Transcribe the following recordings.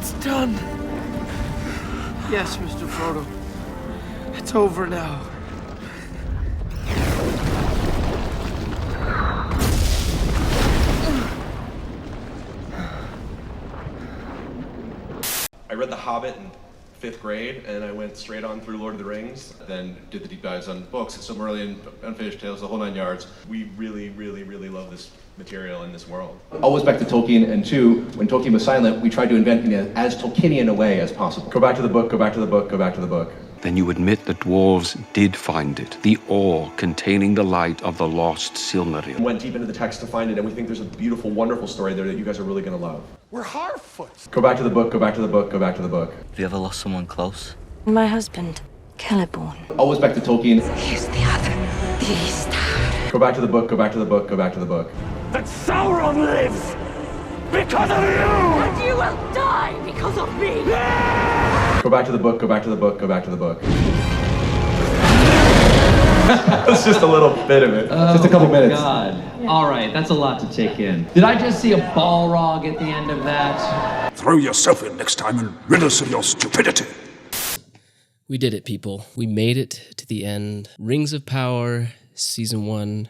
It's done. Yes, Mr. Frodo. It's over now. I read The Hobbit in 5th grade, and I went straight on through Lord of the Rings, then did the deep dives on books, Silmarillion, Unfinished Tales, the whole 9 yards. We really, really, really love this material in this world. Always back to Tolkien, and 2, when Tolkien was silent, we tried to invent it as Tolkienian a way as possible. Go back to the book, go back to the book, go back to the book. Then you admit that dwarves did find it, the ore containing the light of the lost Silmarillion. Went deep into the text to find it, and we think there's a beautiful, wonderful story there that you guys are really gonna love. We're Harfoots. Go back to the book, go back to the book, go back to the book. Have you ever lost someone close? My husband, Celeborn. Always back to Tolkien. Here's the other, the Eastard. Go back to the book, go back to the book, go back to the book. That Sauron lives because of you! And you will die because of me! Go back to the book, go back to the book, go back to the book. That's just a little bit of it. Just a couple minutes. God. All right, that's a lot to take in. Did I just see a Balrog at the end of that? Throw yourself in next time and rid us of your stupidity. We did it, people. We made it to the end. Rings of Power, Season 1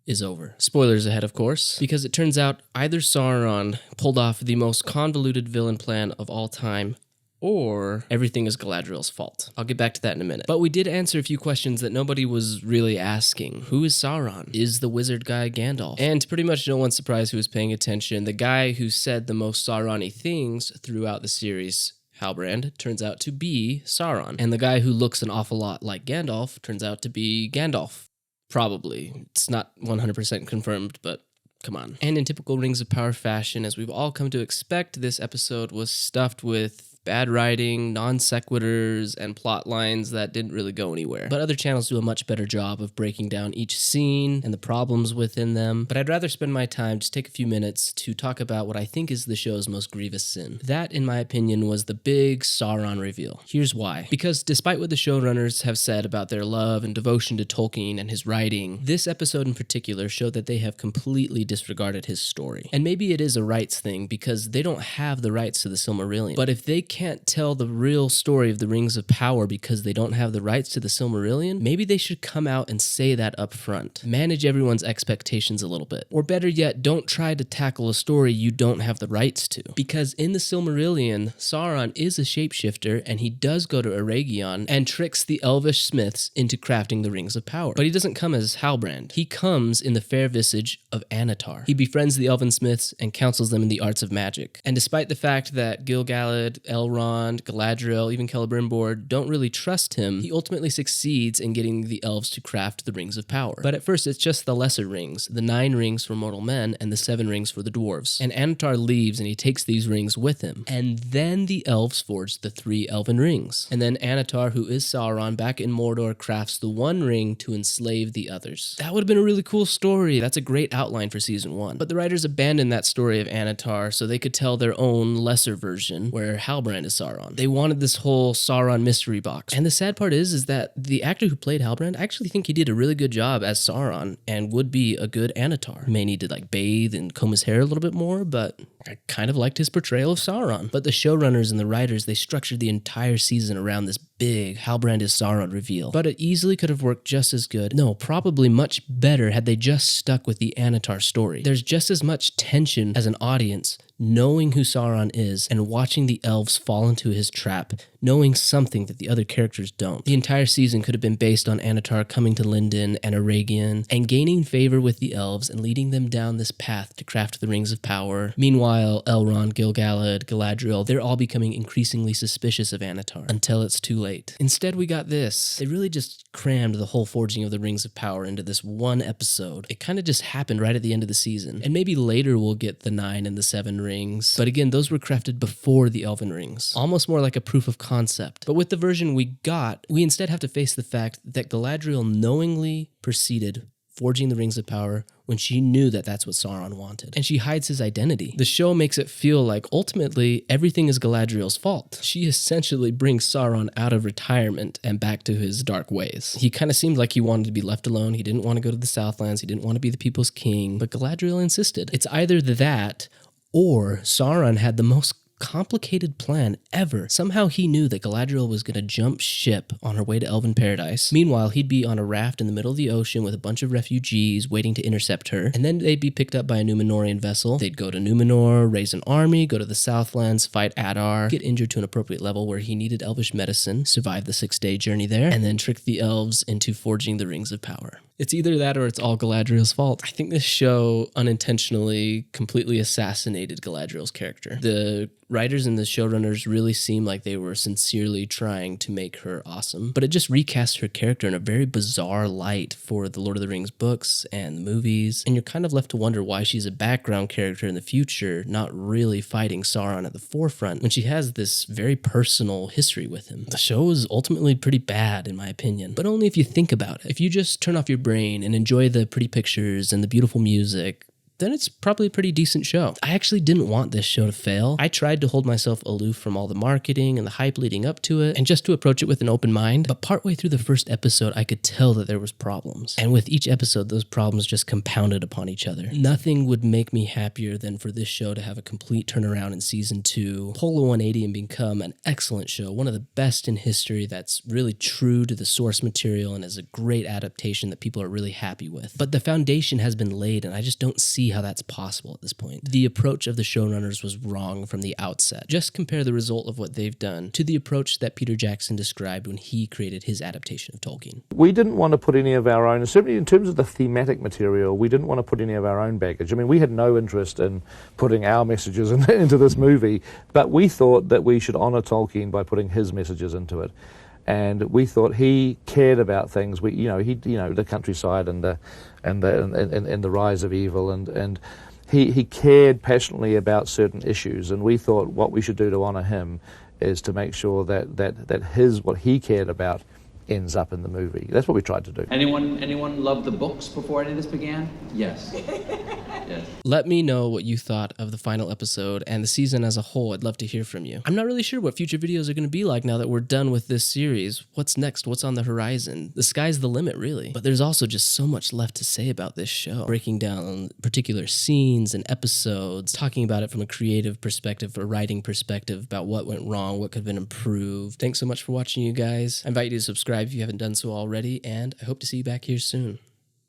is over. Spoilers ahead, of course, because it turns out either Sauron pulled off the most convoluted villain plan of all time, or everything is Galadriel's fault. I'll get back to that in a minute. But we did answer a few questions that nobody was really asking. Who is Sauron? Is the wizard guy Gandalf? And to pretty much no one's surprise who was paying attention, the guy who said the most Sauron-y things throughout the series, Halbrand, turns out to be Sauron. And the guy who looks an awful lot like Gandalf turns out to be Gandalf. Probably. It's not 100% confirmed, but come on. And in typical Rings of Power fashion, as we've all come to expect, this episode was stuffed with bad writing, non sequiturs, and plot lines that didn't really go anywhere. But other channels do a much better job of breaking down each scene and the problems within them. But I'd rather spend my time to take a few minutes to talk about what I think is the show's most grievous sin. That, in my opinion, was the big Sauron reveal. Here's why. Because despite what the showrunners have said about their love and devotion to Tolkien and his writing, this episode in particular showed that they have completely disregarded his story. And maybe it is a rights thing because they don't have the rights to the Silmarillion. But if they can't tell the real story of the Rings of Power because they don't have the rights to the Silmarillion, maybe they should come out and say that up front. Manage everyone's expectations a little bit. Or better yet, don't try to tackle a story you don't have the rights to. Because in the Silmarillion, Sauron is a shapeshifter and he does go to Eregion and tricks the elvish smiths into crafting the Rings of Power. But he doesn't come as Halbrand. He comes in the fair visage of Annatar. He befriends the elven smiths and counsels them in the arts of magic. And despite the fact that Gil-galad, Elrond, Galadriel, even Celebrimbor don't really trust him, he ultimately succeeds in getting the elves to craft the Rings of Power. But at first, it's just the lesser rings, the 9 rings for mortal men and the 7 rings for the dwarves. And Annatar leaves and he takes these rings with him. And then the elves forge the 3 elven rings. And then Annatar, who is Sauron, back in Mordor, crafts the 1 ring to enslave the others. That would have been a really cool story. That's a great outline for Season 1. But the writers abandoned that story of Annatar so they could tell their own lesser version, where Halbrand is Sauron. They wanted this whole Sauron mystery box. And the sad part is that the actor who played Halbrand, I actually think he did a really good job as Sauron and would be a good Annatar. He may need to bathe and comb his hair a little bit more, but I kind of liked his portrayal of Sauron. But the showrunners and the writers, they structured the entire season around this big Halbrand is Sauron reveal. But it easily could have worked just as good. No, probably much better had they just stuck with the Annatar story. There's just as much tension as an audience knowing who Sauron is and watching the elves fall into his trap, knowing something that the other characters don't. The entire season could have been based on Annatar coming to Lindon and Eregion and gaining favor with the elves and leading them down this path to craft the Rings of Power. Meanwhile, Elrond, Gil-galad, Galadriel, they're all becoming increasingly suspicious of Annatar until it's too late. Instead, we got this. They really just crammed the whole forging of the Rings of Power into this one episode. It kind of just happened right at the end of the season. And maybe later we'll get the 9 and the 7 rings. But again, those were crafted before the Elven rings. Almost more like a proof of concept. But with the version we got, we instead have to face the fact that Galadriel knowingly proceeded forging the Rings of Power when she knew that that's what Sauron wanted. And she hides his identity. The show makes it feel like ultimately everything is Galadriel's fault. She essentially brings Sauron out of retirement and back to his dark ways. He kind of seemed like he wanted to be left alone. He didn't want to go to the Southlands. He didn't want to be the people's king. But Galadriel insisted. It's either that or Sauron had the most complicated plan ever. Somehow he knew that Galadriel was going to jump ship on her way to Elven Paradise. Meanwhile, he'd be on a raft in the middle of the ocean with a bunch of refugees waiting to intercept her, and then they'd be picked up by a Númenórean vessel. They'd go to Númenor, raise an army, go to the Southlands, fight Adar, get injured to an appropriate level where he needed elvish medicine, survive the 6-day journey there, and then trick the elves into forging the Rings of Power. It's either that or it's all Galadriel's fault. I think this show unintentionally completely assassinated Galadriel's character. The writers and the showrunners really seem like they were sincerely trying to make her awesome, but it just recast her character in a very bizarre light for the Lord of the Rings books and the movies, and you're kind of left to wonder why she's a background character in the future, not really fighting Sauron at the forefront, when she has this very personal history with him. The show is ultimately pretty bad, in my opinion, but only if you think about it. If you just turn off your brain and enjoy the pretty pictures and the beautiful music, then it's probably a pretty decent show. I actually didn't want this show to fail. I tried to hold myself aloof from all the marketing and the hype leading up to it, and just to approach it with an open mind. But partway through the first episode, I could tell that there was problems. And with each episode, those problems just compounded upon each other. Nothing would make me happier than for this show to have a complete turnaround in season 2, pull a 180 and become an excellent show, one of the best in history that's really true to the source material and is a great adaptation that people are really happy with. But the foundation has been laid, and I just don't see how that's possible at this point. The approach of the showrunners was wrong from the outset. Just compare the result of what they've done to the approach that Peter Jackson described when he created his adaptation of Tolkien. We didn't want to put any of our own, certainly in terms of the thematic material, we didn't want to put any of our own baggage. I mean, we had no interest in putting our messages into this movie, but we thought that we should honor Tolkien by putting his messages into it. And we thought he cared about things. The countryside and the rise of evil, and he cared passionately about certain issues. And we thought what we should do to honor him is to make sure that what he cared about ends up in the movie. That's what we tried to do. Anyone loved the books before any of this began? Yes. Yes. Let me know what you thought of the final episode and the season as a whole. I'd love to hear from you. I'm not really sure what future videos are going to be like now that we're done with this series. What's next? What's on the horizon? The sky's the limit, really. But there's also just so much left to say about this show. Breaking down particular scenes and episodes, talking about it from a creative perspective, a writing perspective, about what went wrong, what could have been improved. Thanks so much for watching, you guys. I invite you to subscribe if you haven't done so already, and I hope to see you back here soon.